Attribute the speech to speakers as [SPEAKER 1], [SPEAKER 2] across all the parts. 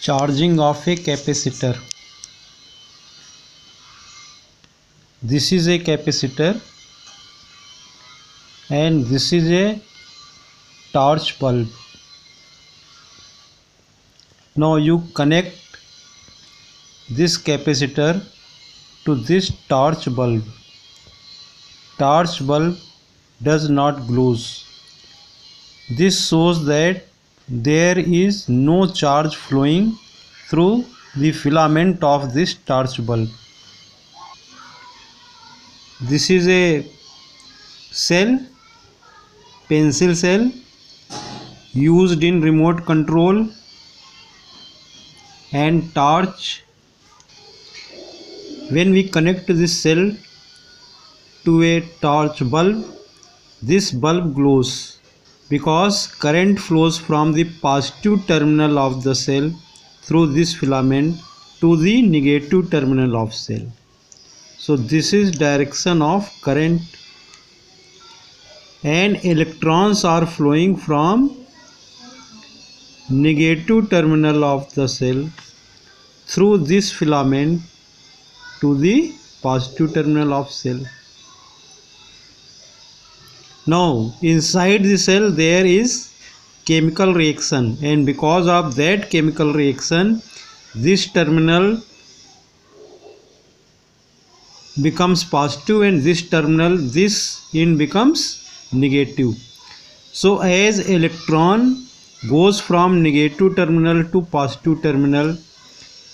[SPEAKER 1] Charging of a capacitor. This is a capacitor and this is a torch bulb. Now you connect this capacitor to this torch bulb. Torch bulb does not glows. This shows that there is no charge flowing through the filament of this torch bulb. This is a cell, pencil cell, used in remote control and torch. When we connect this cell to a torch bulb, this bulb glows because current flows from the positive terminal of the cell through this filament to the negative terminal of cell. So this is direction of current, and electrons are flowing from negative terminal of the cell through this filament to the positive terminal of cell. Now inside the cell there is chemical reaction, and because of that chemical reaction this terminal becomes positive and this terminal, this end becomes negative. So as electron goes from negative terminal to positive terminal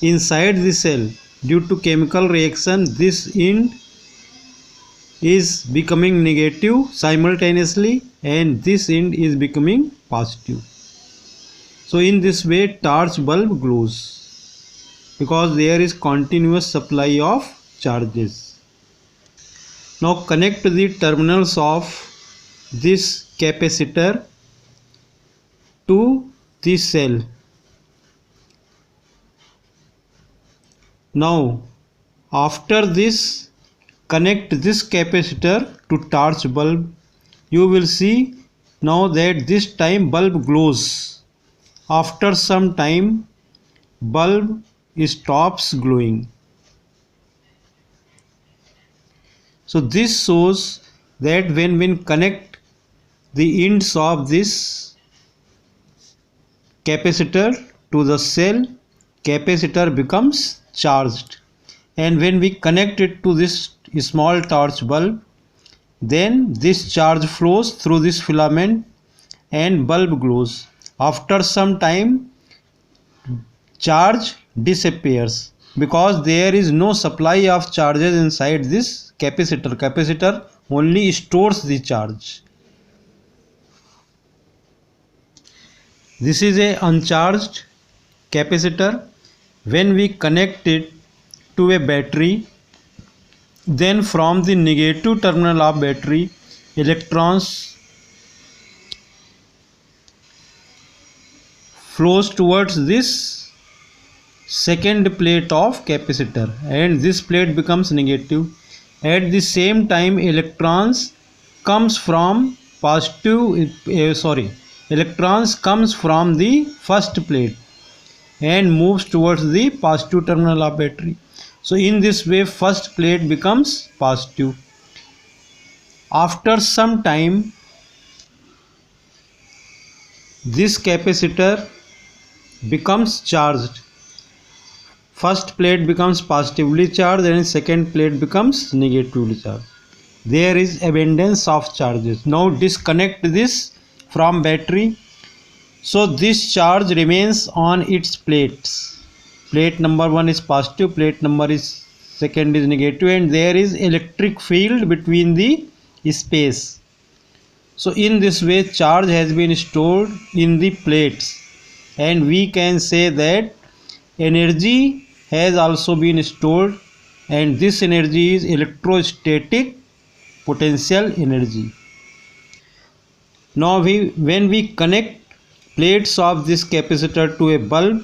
[SPEAKER 1] inside the cell, due to chemical reaction this end is becoming negative simultaneously and this end is becoming positive. So in this way torch bulb glows because there is continuous supply of charges. Now connect the terminals of this capacitor to this cell. Now after this, connect this capacitor to torch bulb. You will see now that this time bulb glows. After some time bulb stops glowing. So this shows that when we connect the ends of this capacitor to the cell, capacitor becomes charged, and when we connect it to this small torch bulb, then this charge flows through this filament and bulb glows. After some time charge disappears because there is no supply of charges inside this capacitor. Capacitor only stores the charge. This is a uncharged capacitor. When we connect it to a battery, then from the negative terminal of battery electrons flows towards this second plate of capacitor and this plate becomes negative. At the same time electrons comes from electrons comes from the first plate and moves towards the positive terminal of battery. So in this way first plate becomes positive. After some time this capacitor becomes charged. First plate becomes positively charged and second plate becomes negatively charged. There is abundance of charges. Now disconnect this from battery. So this charge remains on its plates. Plate number 1 is positive, plate number is second is negative, and there is electric field between the space. So in this way charge has been stored in the plates, and we can say that energy has also been stored, and this energy is electrostatic potential energy. Now when we connect plates of this capacitor to a bulb,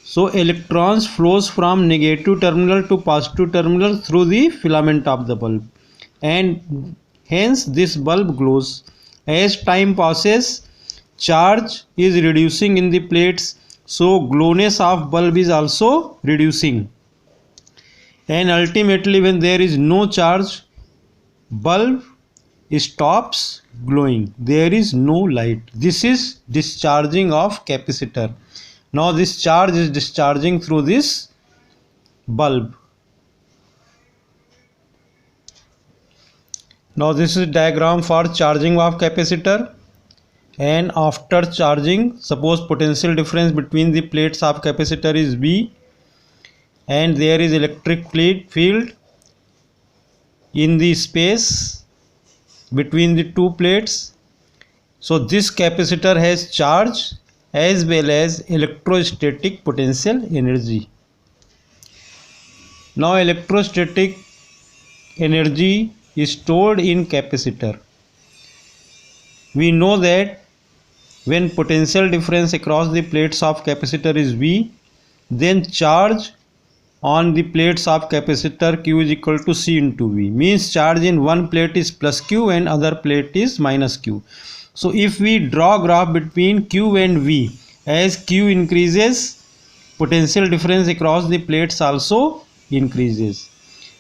[SPEAKER 1] so electrons flows from negative terminal to positive terminal through the filament of the bulb, and hence this bulb glows. As time passes, charge is reducing in the plates so glowness of bulb is also reducing, and ultimately when there is no charge, bulb stops glowing, there is no light. This is discharging of capacitor. Now this charge is discharging through this bulb. Now this is diagram for charging of capacitor. And after charging, suppose potential difference between the plates of capacitor is V, and there is electric field in the space between the two plates. So this capacitor has charge as well as electrostatic potential energy. Now electrostatic energy is stored in capacitor. We know that when potential difference across the plates of capacitor is V, then charge on the plates of capacitor Q is equal to C into V. Means charge in one plate is plus Q and other plate is minus Q. So if we draw graph between Q and V, as Q increases, potential difference across the plates also increases.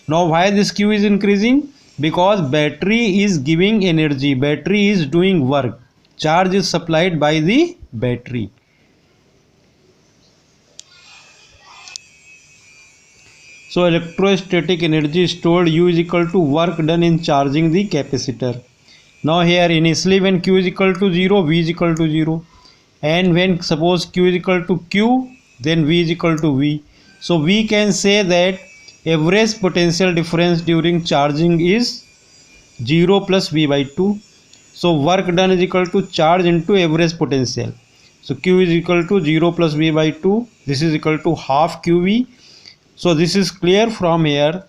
[SPEAKER 1] Now why this Q is increasing? Because battery is giving energy, battery is doing work, charge is supplied by the battery. So electrostatic energy stored U is equal to work done in charging the capacitor. Now here initially when Q is equal to 0, V is equal to 0, and when suppose Q is equal to Q, then V is equal to V. So we can say that average potential difference during charging is 0 plus V by 2. So work done is equal to charge into average potential. So Q is equal to 0 plus V by 2. This is equal to half QV. So this is clear from here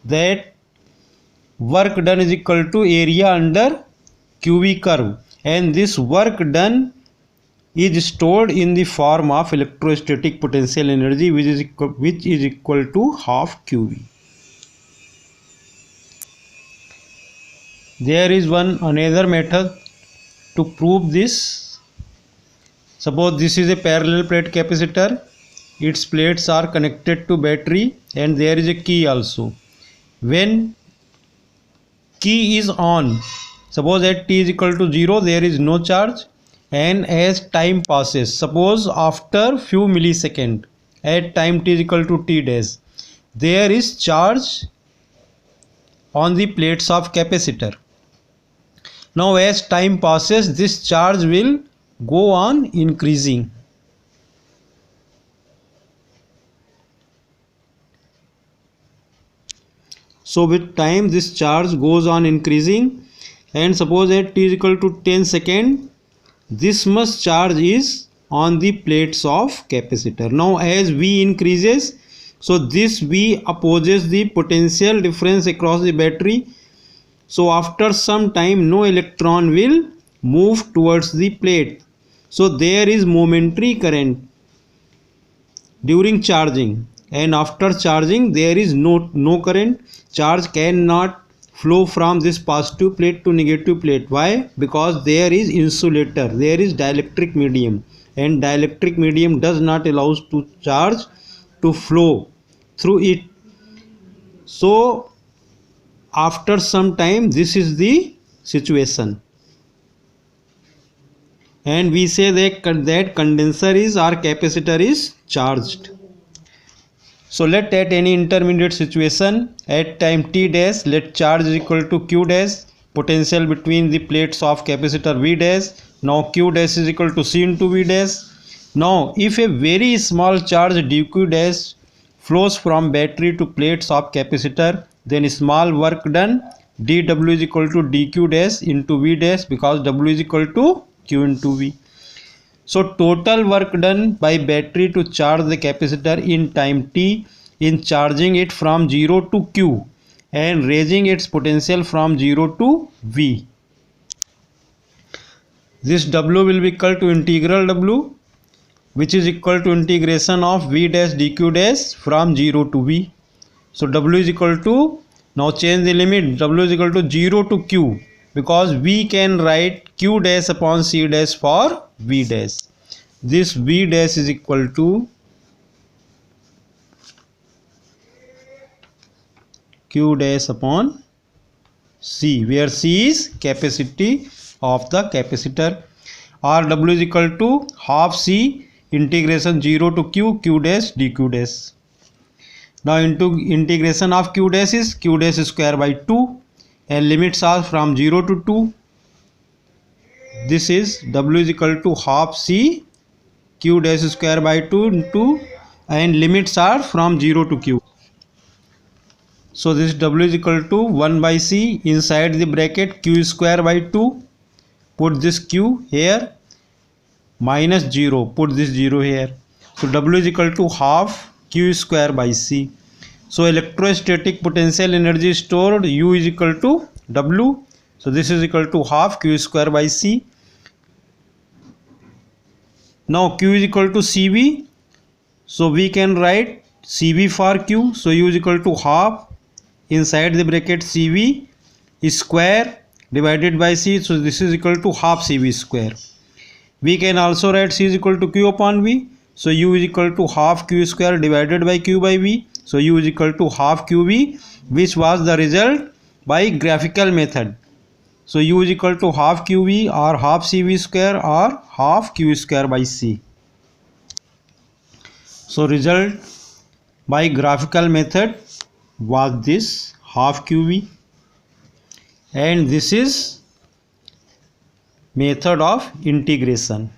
[SPEAKER 1] that work done is equal to area under QV curve, and this work done is stored in the form of electrostatic potential energy, which is equal to half QV. There is another method to prove this. Suppose this is a parallel plate capacitor, its plates are connected to battery, and there is a key also. When key is on, suppose at t is equal to 0, there is no charge, and as time passes, suppose after few milliseconds, at time t is equal to t dash, there is charge on the plates of capacitor. Now as time passes, this charge will go on increasing. So with time this charge goes on increasing, and suppose at t is equal to 10 seconds, this much charge is on the plates of capacitor. Now as V increases, so this V opposes the potential difference across the battery. So after some time, no electron will move towards the plate. So there is momentary current during charging, and after charging there is no current. Charge cannot flow from this positive plate to negative plate. Why? Because there is insulator, there is dielectric medium, and dielectric medium does not allow to charge to flow through it. So after some time, this is the situation, and we say that condenser is or capacitor is charged. So let at any intermediate situation at time t dash, let charge is equal to q dash, potential between the plates of capacitor V dash. Now q dash is equal to c into V dash. Now if a very small charge dq dash flows from battery to plates of capacitor, then small work done dw is equal to dq dash into V dash, because w is equal to q into V. So total work done by battery to charge the capacitor in time t in charging it from 0 to q and raising its potential from 0 to V. This w will be equal to integral w, which is equal to integration of V dash dq dash from 0 to V. So w is equal to, now change the limit, w is equal to 0 to q, because we can write q dash upon c dash for V dash. this V dash is equal to Q dash upon C, where C is capacity of the capacitor, or W is equal to half C integration 0 to Q dash dQ dash. Now into integration of Q dash is Q dash square by 2 and limits are from 0 to 2. This is W is equal to half C Q dash square by 2 into, and limits are from 0 to Q. So this W is equal to 1 by C inside the bracket Q square by 2. Put this Q here, minus 0, put this 0 here. So W is equal to half Q square by C. So electrostatic potential energy stored U is equal to W. So this is equal to half Q square by C. Now Q is equal to CV. So we can write CV for Q. So U is equal to half inside the bracket CV square divided by C. So this is equal to half CV square. We can also write C is equal to Q upon V. So U is equal to half Q square divided by Q by V. So U is equal to half QV, which was the result by graphical method. So U is equal to half QV or half CV square or half Q square by C. So result by graphical method was this half QV, and this is method of integration.